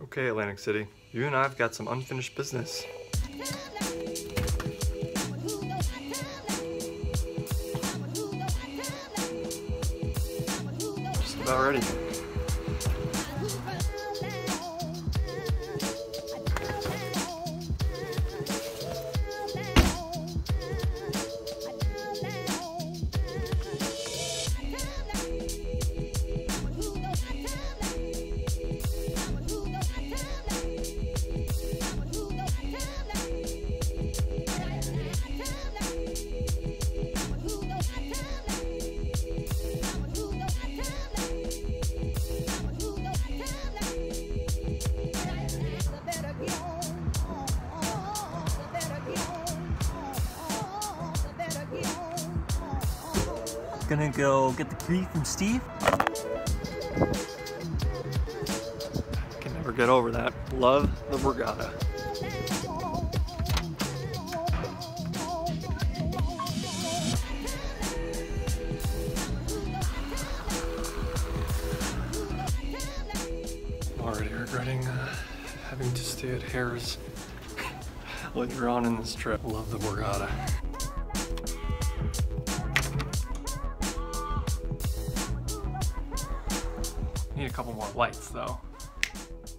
Okay, Atlantic City, you and I've got some unfinished business. Just about ready. Gonna go get the key from Steve. Can never get over that. Love the Borgata. Already regretting having to stay at Harris later on in this trip. Love the Borgata. Need a couple more lights though.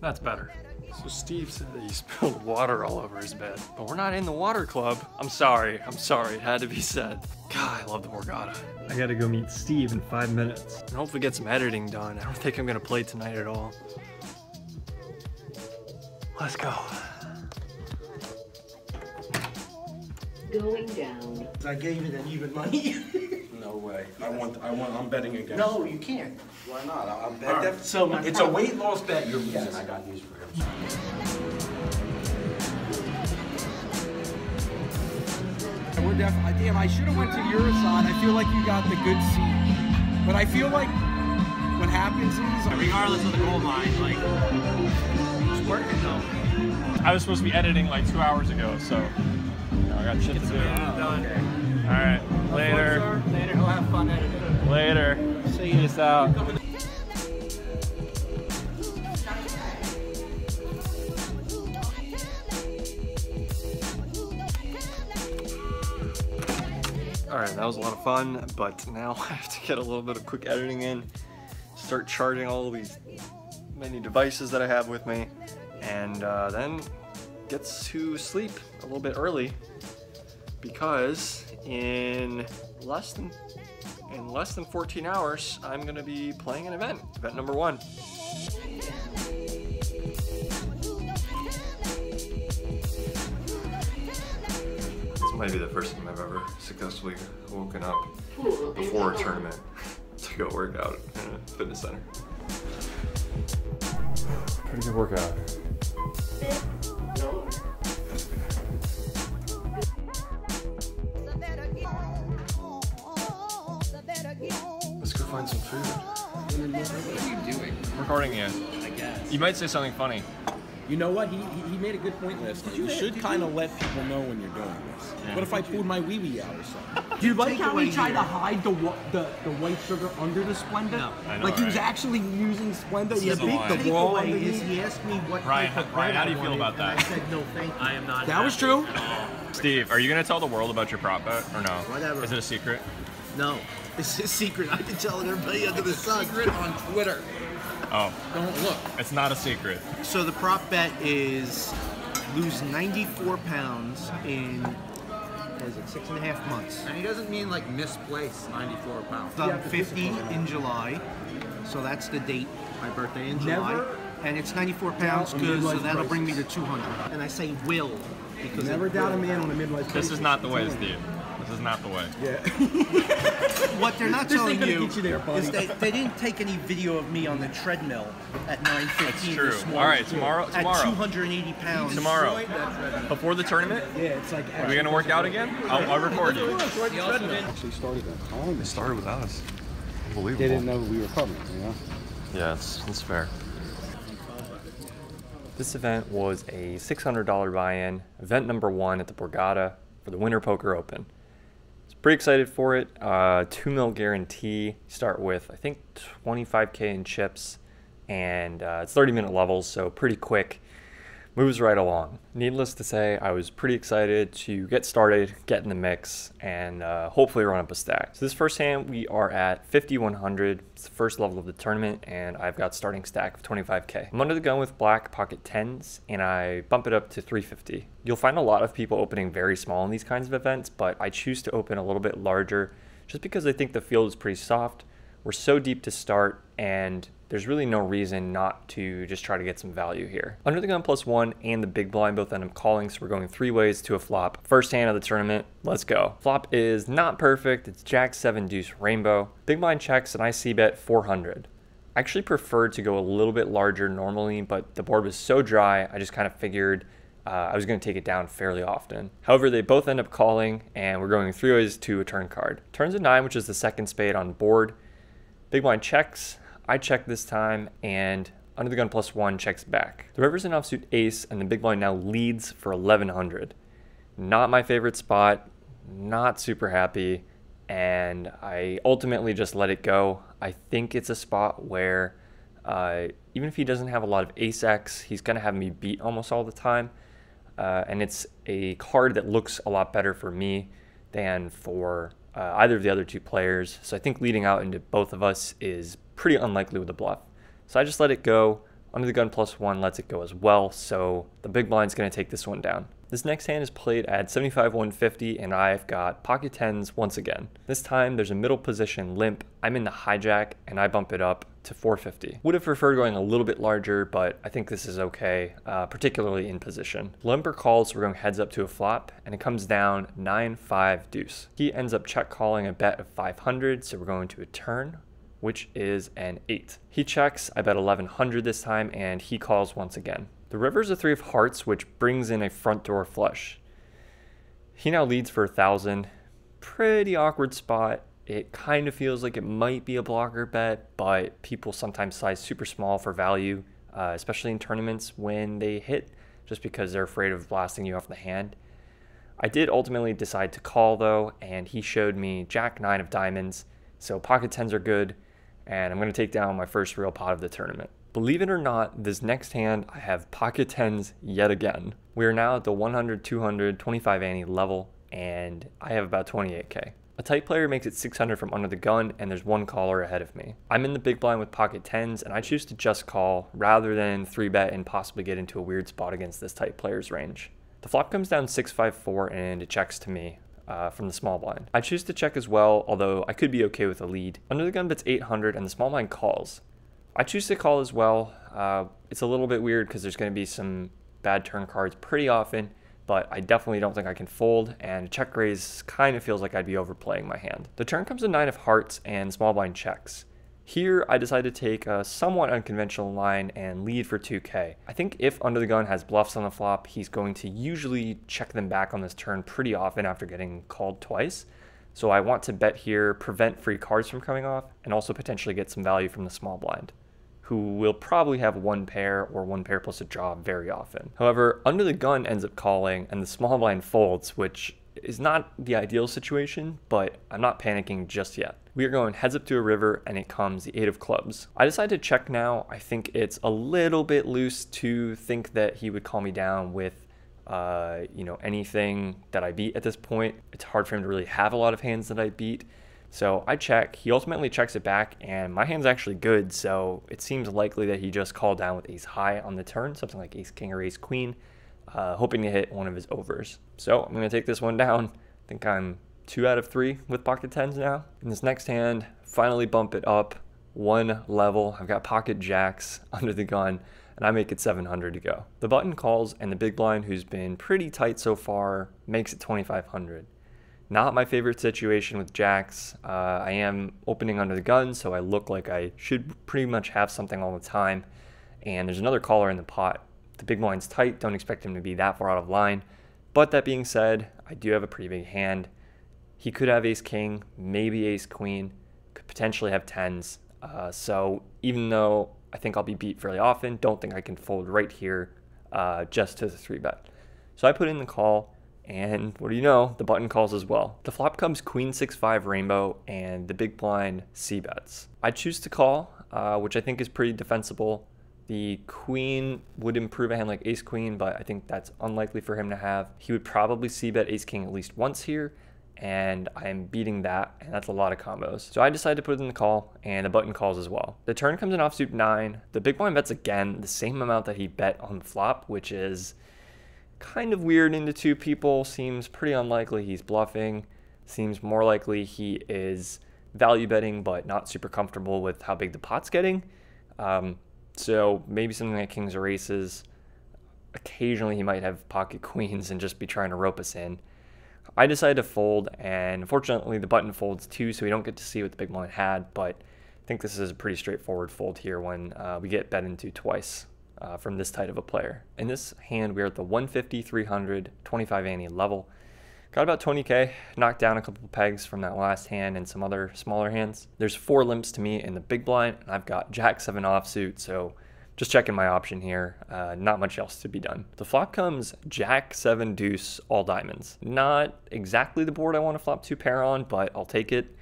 That's better. So Steve said that he spilled water all over his bed, but we're not in the water club. I'm sorry, it had to be said. God, I love the Borgata. I gotta go meet Steve in 5 minutes and hopefully get some editing done. I don't think I'm gonna play tonight at all. Let's go. Going down. I gave you that even money. No way. I'm betting against. No, you can't. Why not? I'll bet. Right. So It's a weight loss bet. You're losing. Yes. I got news for him. We're definitely. Damn, I should have went to your side. I feel like you got the good seat, but I feel like what happens is, regardless of the goal line, like it's working though. I was supposed to be editing like 2 hours ago, so you know, I got shit to do. All right, later. Later, he'll have fun editing. Later. See Peace out. Alright, that was a lot of fun, but now I have to get a little bit of quick editing in, start charging all these many devices that I have with me, and then get to sleep a little bit early, because in less than 14 hours, I'm gonna be playing an event number 1. Might be the first time I've ever successfully woken up before a tournament to go work out in a fitness center. Pretty good workout. Let's go find some food. What are you doing? I'm recording you. I guess. You might say something funny. You know what? He made a good point last time. You should kind of let people know when you're doing this. Yeah. What if I pulled my wee-wee out or something? Do you like how he tried to hide the white sugar under the Splenda? No, I know, like he was actually using Splenda. Yeah, The big takeaway is he asked me what type of bread how do I you feel wanted, about that? and I said no, thank you. I am not. That was true. Steve, are you gonna tell the world about your prop bet or no? Whatever. Is it a secret? No, it's a secret. I've been telling everybody under the sun. Secret on Twitter. Oh, Don't look. it's not a secret. So the prop bet is lose 94 pounds in, what is it, 6.5 months. And he doesn't mean like misplaced 94 pounds. I'm 50 in July, so that's the date, my birthday in July. And it's 94 pounds good, so that'll bring me to 200. And I say will, because Never doubt a man on a midlife crisis. This is not the way, Steve. This is not the way. what they're not telling gonna you, get you there, buddy. is they didn't take any video of me on the treadmill at 9:15 That's true. this morning. All right, tomorrow. At 280 pounds. Tomorrow. Before the tournament? Yeah, it's like. Are we gonna work out again? I'll record you. Actually started that time. They started without us. Unbelievable. They didn't know we were coming, you know? Yeah, that's fair. This event was a $600 buy-in, event number 1 at the Borgata for the Winter Poker Open. I was pretty excited for it. 2 mil guarantee. Start with, I think, 25K in chips, and it's 30-minute levels, so pretty quick. Moves right along. Needless to say, I was pretty excited to get started, get in the mix, and hopefully run up a stack. So this first hand, we are at 5,100. It's the first level of the tournament, and I've got starting stack of 25k. I'm under the gun with black pocket 10s, and I bump it up to 350. You'll find a lot of people opening very small in these kinds of events, but I choose to open a little bit larger just because I think the field is pretty soft. We're so deep to start, and there's really no reason not to just try to get some value here. Under the gun +1 and the big blind both end up calling, so we're going 3 ways to a flop. First hand of the tournament, let's go. Flop is not perfect. It's Jack 7 deuce rainbow. Big blind checks and I c-bet 400. I actually preferred to go a little bit larger normally, but the board was so dry, I just kind of figured I was going to take it down fairly often. However, they both end up calling, and we're going 3 ways to a turn card. Turns a 9, which is the second spade on the board. Big blind checks. I check this time, and under the gun +1 checks back. The river's an offsuit ace, and the big blind now leads for 1,100. Not my favorite spot, not super happy, and I ultimately just let it go. I think it's a spot where even if he doesn't have a lot of ace-x, he's gonna have me beat almost all the time, and it's a card that looks a lot better for me than for either of the other two players. So I think leading out into both of us is pretty unlikely with a bluff. So I just let it go. Under the gun +1 lets it go as well, so the big blind's going to take this one down. This next hand is played at 75-150, and I've got pocket 10s once again. This time there's a middle position limp. I'm in the hijack, and I bump it up to 450. Would have preferred going a little bit larger, but I think this is okay, particularly in position. Limper calls, so we're going heads up to a flop, and it comes down 9-5 deuce. He ends up check calling a bet of 500, so we're going to a turn, which is an 8. He checks, I bet 1,100 this time, and he calls once again. The river's a 3 of hearts, which brings in a front door flush. He now leads for 1,000. Pretty awkward spot. It kind of feels like it might be a blocker bet, but people sometimes size super small for value, especially in tournaments when they hit, just because they're afraid of blasting you off the hand. I did ultimately decide to call though, and he showed me Jack 9 of diamonds, so pocket 10s are good, and I'm going to take down my first real pot of the tournament. Believe it or not, this next hand I have pocket 10s yet again. We are now at the 100, 200, 25 ante level, and I have about 28k. A tight player makes it 600 from under the gun, and there's one caller ahead of me. I'm in the big blind with pocket 10s, and I choose to just call rather than 3-bet and possibly get into a weird spot against this tight player's range. The flop comes down 6-5-4, and it checks to me from the small blind. I choose to check as well, although I could be okay with a lead. Under the gun bets 800, and the small blind calls. I choose to call as well. It's a little bit weird because there's going to be some bad turn cards pretty often, but I definitely don't think I can fold, and a check raise kind of feels like I'd be overplaying my hand. The turn comes a 9 of hearts, and small blind checks. Here, I decided to take a somewhat unconventional line and lead for 2k. I think if under the gun has bluffs on the flop, he's going to usually check them back on this turn pretty often after getting called twice. So I want to bet here, prevent free cards from coming off, and also potentially get some value from the small blind, who will probably have one pair or one pair plus a draw very often. However, under the gun ends up calling, and the small blind folds, which is not the ideal situation, but I'm not panicking just yet. We are going heads up to a river, and it comes the 8 of clubs. I decide to check now. I think it's a little bit loose to think that he would call me down with anything that I beat at this point. It's hard for him to really have a lot of hands that I beat. So I check. He ultimately checks it back, and my hand's actually good, so it seems likely that he just called down with ace high on the turn, something like ace king or ace queen, hoping to hit one of his overs. So I'm going to take this one down. I think I'm 2 out of 3 with pocket 10s now. In this next hand, finally bump it up 1 level. I've got pocket jacks under the gun, and I make it 700 to go. The button calls, and the big blind, who's been pretty tight so far, makes it 2,500. Not my favorite situation with jacks. I am opening under the gun, so I look like I should pretty much have something all the time. And there's another caller in the pot. The big blind's tight, don't expect him to be that far out of line. But that being said, I do have a pretty big hand. He could have ace king, maybe ace queen, could potentially have 10s. So even though I think I'll be beat fairly often, don't think I can fold right here just to the 3-bet. So I put in the call. And what do you know, the button calls as well. The flop comes queen 6-5 rainbow, and the big blind c-bets. I choose to call. which I think is pretty defensible. The queen would improve a hand like ace queen, but I think that's unlikely for him to have. He would probably c-bet ace king at least once here, and I am beating that, and that's a lot of combos. So I decided to put it in the call, and the button calls as well. The turn comes in offsuit 9. The big blind bets again the same amount that he bet on the flop, which is kind of weird into 2 people. Seems pretty unlikely he's bluffing. Seems more likely he is value betting, but not super comfortable with how big the pot's getting. So maybe something like kings or aces. Occasionally he might have pocket queens and just be trying to rope us in. I decided to fold, and unfortunately the button folds too, so we don't get to see what the big blind had, but I think this is a pretty straightforward fold here when we get bet into twice from this type of a player. In this hand, we're at the 150, 300, 25 ante level. Got about 20k, knocked down a couple pegs from that last hand and some other smaller hands. There's 4 limps to me in the big blind, and I've got jack 7 offsuit, so just checking my option here. Not much else to be done. The flop comes jack 7 deuce all diamonds. Not exactly the board I want to flop 2 pair on, but I'll take it.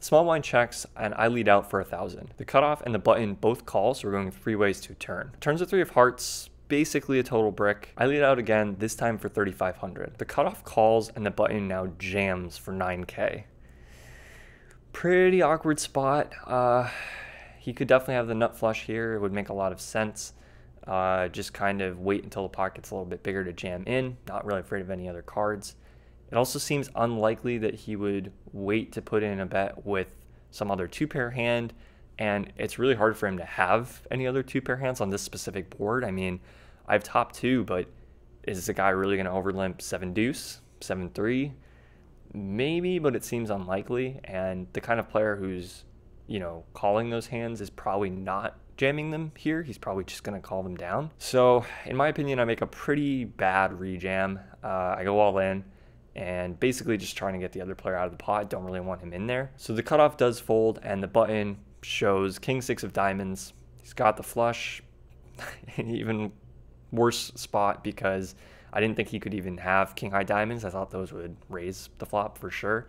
Small blind checks, and I lead out for 1,000. The cutoff and the button both call, so we're going 3 ways to turn. Turns a 3 of hearts, basically a total brick. I lead out again, this time for 3,500. The cutoff calls, and the button now jams for 9k. Pretty awkward spot. He could definitely have the nut flush here. It would make a lot of sense. Just kind of wait until the pocket's a little bit bigger to jam in. Not really afraid of any other cards. It also seems unlikely that he would wait to put in a bet with some other 2-pair hand, and it's really hard for him to have any other 2-pair hands on this specific board. I mean, I have top 2, but is the guy really going to overlimp 7 deuce, 7-3? Maybe, but it seems unlikely, and the kind of player who's, you know, calling those hands is probably not jamming them here. He's probably just going to call them down. So in my opinion, I make a pretty bad rejam. I go all in and basically just trying to get the other player out of the pot. Don't really want him in there. So the cutoff does fold, and the button shows king 6 of diamonds. He's got the flush. Even worse spot because I didn't think he could even have king high diamonds. I thought those would raise the flop for sure.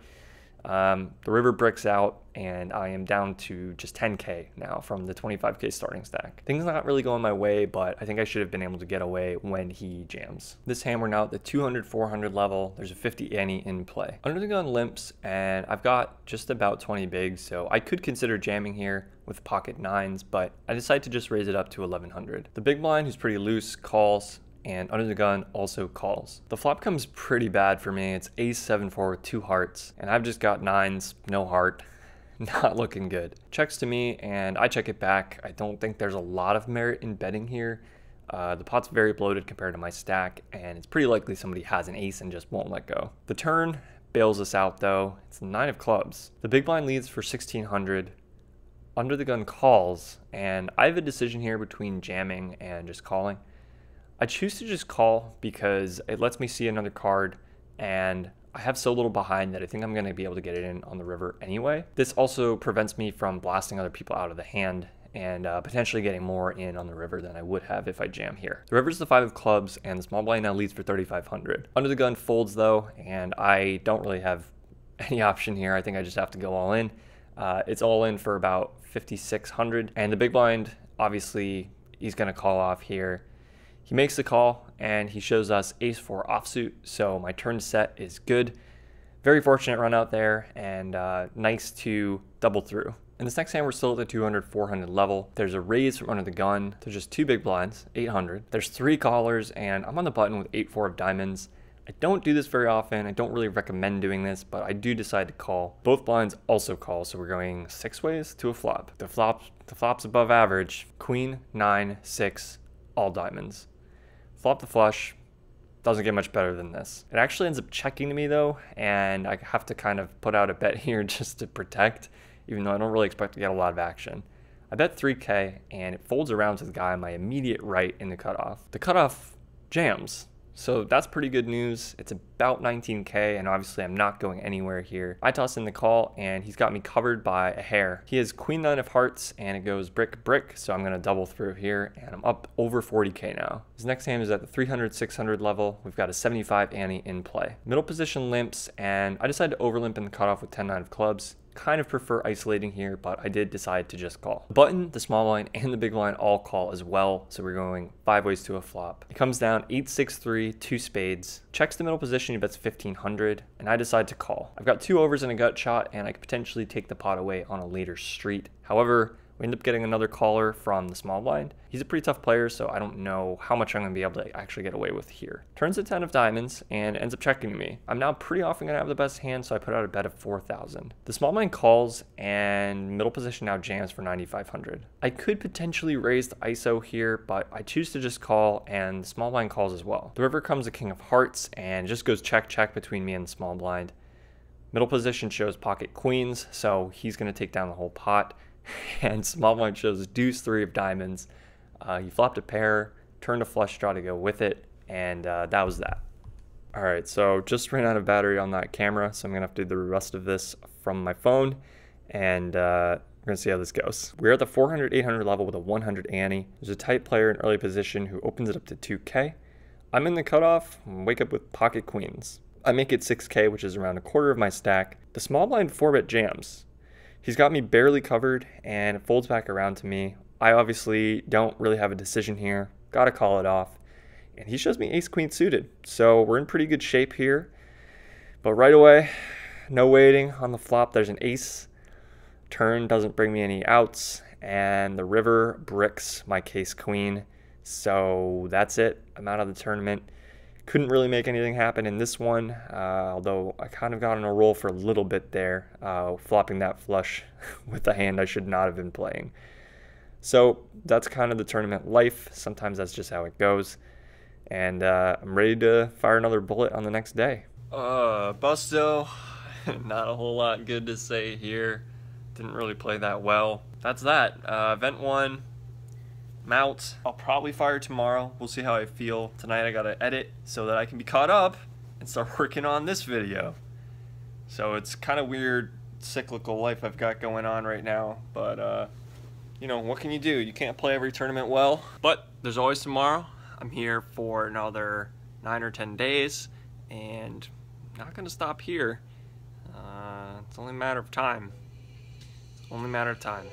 The river bricks out, and I am down to just 10k now from the 25k starting stack. Things not really going my way, but I think I should have been able to get away when he jams. This hand, we're now at the 200, 400 level. There's a 50 ante in play. Under the gun limps, and I've got just about 20 bigs, so I could consider jamming here with pocket 9s, but I decided to just raise it up to 1100. The big blind, who's pretty loose, calls, and under the gun also calls. The flop comes pretty bad for me. It's ace 7-4 with 2 hearts, and I've just got 9s, no heart. Not looking good. Checks to me, and I check it back. I don't think there's a lot of merit in betting here. The pot's very bloated compared to my stack, and it's pretty likely somebody has an ace and just won't let go. The turn bails us out though. It's 9 of clubs. The big blind leads for 1600. Under the gun calls, and I have a decision here between jamming and just calling. I choose to just call because it lets me see another card, and I have so little behind that I think I'm going to be able to get it in on the river anyway. This also prevents me from blasting other people out of the hand and potentially getting more in on the river than I would have if I jam here. The river's the 5 of clubs, and the small blind now leads for 3,500. Under the gun folds though, and I don't really have any option here. I think I just have to go all in. It's all in for about 5,600, and the big blind, obviously, he's going to call off here. He makes the call, and he shows us ace-4 offsuit, so my turn set is good. Very fortunate run out there, and nice to double through. In this next hand, we're still at the 200, 400 level. There's a raise from under the gun. There's just 2 big blinds, 800. There's 3 callers, and I'm on the button with 8-4 of diamonds. I don't do this very often. I don't really recommend doing this, but I do decide to call. Both blinds also call, so we're going 6 ways to a flop. The flop's above average. Queen, 9, 6, all diamonds. Flop the flush, doesn't get much better than this. It actually ends up checking to me though, and I have to kind of put out a bet here just to protect, even though I don't really expect to get a lot of action. I bet 3k, and it folds around to the guy on my immediate right in the cutoff. The cutoff jams. So that's pretty good news. It's about 19k, and obviously I'm not going anywhere here. I toss in the call, and he's got me covered by a hair. He has queen 9 of hearts, and it goes brick, brick, so I'm gonna double through here, and I'm up over 40k now. His next hand is at the 300, 600 level. We've got a 75 ante in play. Middle position limps, and I decided to overlimp in the cutoff with 10-9 of clubs. kind of prefer isolating here, but I did decide to just call. The button, the small blind, and the big blind all call as well, so we're going 5 ways to a flop. It comes down 8-6-3, 2 spades, checks the middle position, he bets 1500, and I decide to call. I've got 2 overs and a gut shot, and I could potentially take the pot away on a later street. However, we end up getting another caller from the small blind. He's a pretty tough player, so I don't know how much I'm going to be able to actually get away with here. Turns a 10 of diamonds and ends up checking to me. I'm now pretty often going to have the best hand, so I put out a bet of 4,000. The small blind calls and middle position now jams for 9,500. I could potentially raise the ISO here, but I choose to just call, and the small blind calls as well. The river comes a king of hearts and just goes check check between me and the small blind. Middle position shows pocket queens, so he's going to take down the whole pot. And small blind shows deuce 3 of diamonds. He flopped a pair, turned a flush draw to go with it, and that was that. All right, so just ran out of battery on that camera, so I'm gonna have to do the rest of this from my phone, and we're gonna see how this goes. We're at the 400-800 level with a 100 ante. There's a tight player in early position who opens it up to 2K. I'm in the cutoff, wake up with pocket queens. I make it 6K, which is around a quarter of my stack. The small blind 4-bet jams. He's got me barely covered, and it folds back around to me. I obviously don't really have a decision here. Gotta call it off. And he shows me ace-queen suited. So we're in pretty good shape here. But right away, no waiting on the flop. There's an ace. Turn doesn't bring me any outs. And the river bricks my case queen. So that's it. I'm out of the tournament. Couldn't really make anything happen in this one, although I kind of got on a roll for a little bit there, flopping that flush with a hand I should not have been playing. So that's kind of the tournament life. Sometimes that's just how it goes. And I'm ready to fire another bullet on the next day. Busto, not a whole lot good to say here. Didn't really play that well. That's that. Event 1. I'm out. I'll probably fire tomorrow. We'll see how I feel. Tonight I gotta edit so that I can be caught up and start working on this video. So it's kind of weird cyclical life I've got going on right now, but you know, what can you do? You can't play every tournament well, but there's always tomorrow. I'm here for another 9 or 10 days and not gonna stop here. It's only a matter of time. Only a matter of time.